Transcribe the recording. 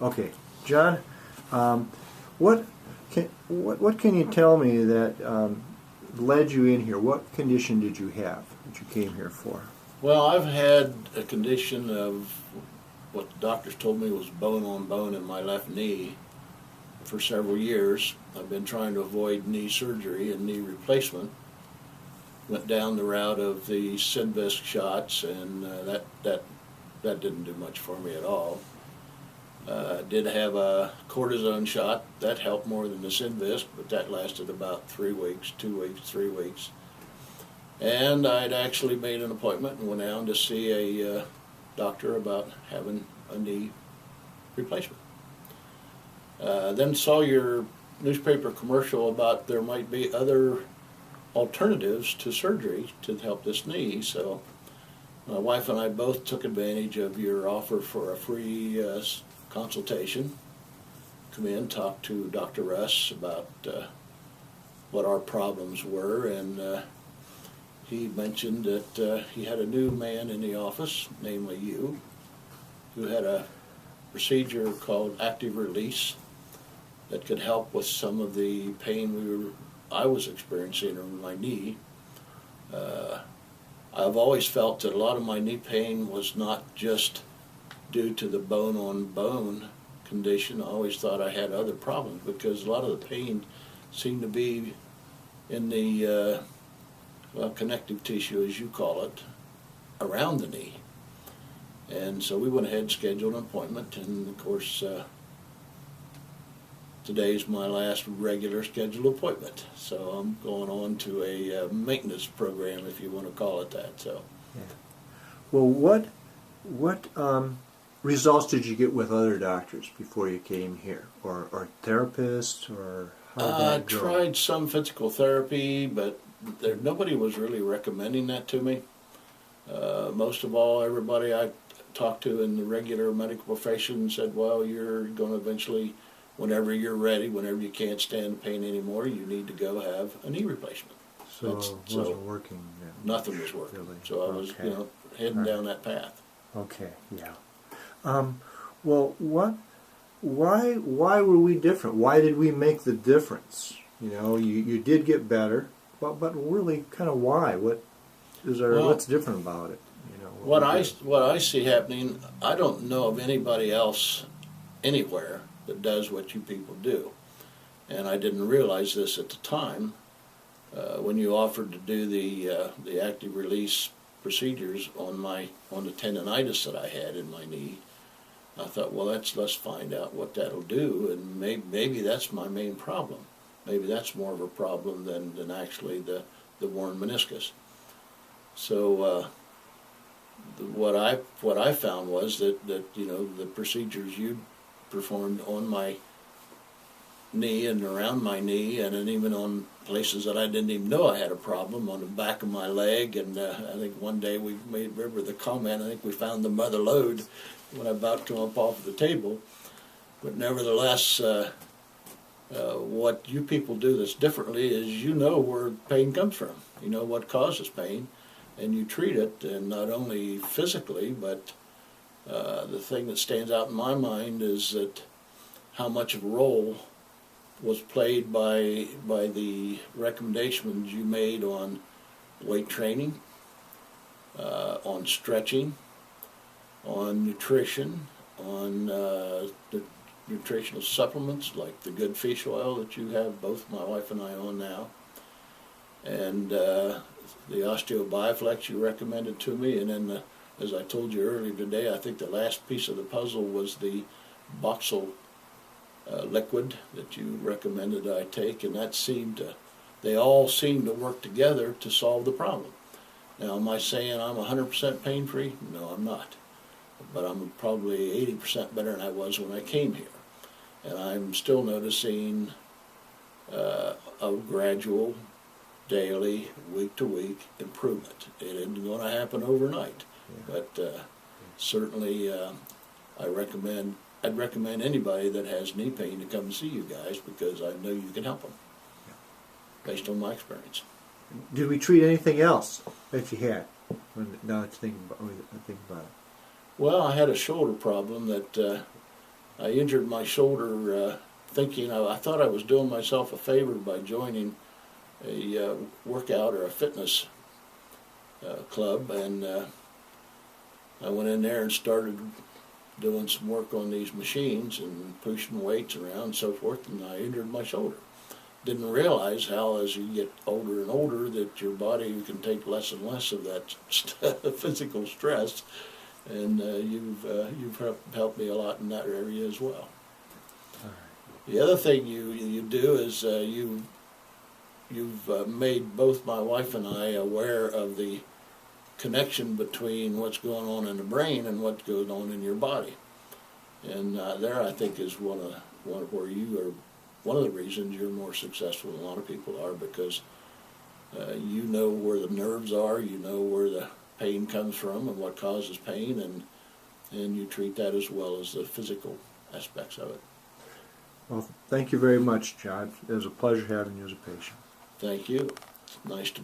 Okay, John, um, what can you tell me that led you in here? What condition did you have that you came here for? Well, I've had a condition of what the doctors told me was bone on bone in my left knee for several years. I've been trying to avoid knee surgery and knee replacement. Went down the route of the Synvisc shots, and that didn't do much for me at all. Did have a cortisone shot. That helped more than the Synvisc, but that lasted about 3 weeks, 2 weeks, 3 weeks. And I'd actually made an appointment and went down to see a doctor about having a knee replacement. Then saw your newspaper commercial about there might be other alternatives to surgery to help this knee. So my wife and I both took advantage of your offer for a free consultation. Come in, talk to Dr. Russ about what our problems were, and he mentioned that he had a new man in the office, namely you, who had a procedure called active release that could help with some of the pain I was experiencing in my knee. I've always felt that a lot of my knee pain was not just due to the bone-on-bone condition. I always thought I had other problems because a lot of the pain seemed to be in the connective tissue, as you call it, around the knee. And so we went ahead and scheduled an appointment, and of course today's my last regular scheduled appointment. So I'm going on to a maintenance program, if you want to call it that. So, Yeah. Well, what results did you get with other doctors before you came here, or therapists, or how did that go? I tried some physical therapy, but nobody was really recommending that to me. Most of all, everybody I talked to in the regular medical profession said, well, you're going to eventually, whenever you're ready, whenever you can't stand the pain anymore, you need to go have a knee replacement. So it wasn't working then? Nothing was working. Really? So I was, heading down that path. Okay, yeah. Well, why were we different? Why did we make the difference? You did get better, but really, kind of why? What's different about it? What I see happening, I don't know of anybody else anywhere that does what you people do, and I didn't realize this at the time when you offered to do the active release procedures on the tendonitis that I had in my knee. I thought, well, let's find out what that'll do, and maybe that's my main problem. Maybe that's more of a problem than actually the worn meniscus. So what I found was that the procedures you performed on my knee and around my knee, and then even on places that I didn't even know I had a problem, on the back of my leg, and I think one day we remember the comment, I think we found the mother lode when I about to come up off the table. But nevertheless, what you people do that's differently is you know where pain comes from. You know what causes pain, and you treat it, and not only physically, but the thing that stands out in my mind is that how much of a role was played by the recommendations you made on weight training, on stretching, on nutrition, on the nutritional supplements like the good fish oil that you have both my wife and I on now, and the osteobioflex you recommended to me, and then as I told you earlier today, I think the last piece of the puzzle was the Boxel liquid that you recommended I take, and they all seem to work together to solve the problem. Now, am I saying I'm 100% pain-free? No, I'm not. But I'm probably 80% better than I was when I came here. And I'm still noticing a gradual, daily, week-to-week improvement. It isn't going to happen overnight, but certainly I'd recommend anybody that has knee pain to come see you guys, because I know you can help them, based on my experience. Did we treat anything else that you had? Now I think about it. Well, I had a shoulder problem that I injured my shoulder thinking I thought I was doing myself a favor by joining a workout or a fitness club, and I went in there and started doing some work on these machines and pushing weights around and so forth, and I injured my shoulder. Didn't realize how, as you get older and older, that your body can take less and less of that physical stress, and you've helped me a lot in that area as well. The other thing you do is you've made both my wife and I aware of the connection between what's going on in the brain and what's going on in your body, and there I think is one of where you are. One of the reasons you're more successful than a lot of people are, because you know where the nerves are, you know where the pain comes from and what causes pain, and you treat that as well as the physical aspects of it. Well, thank you very much, John. It was a pleasure having you as a patient. Thank you. It's nice to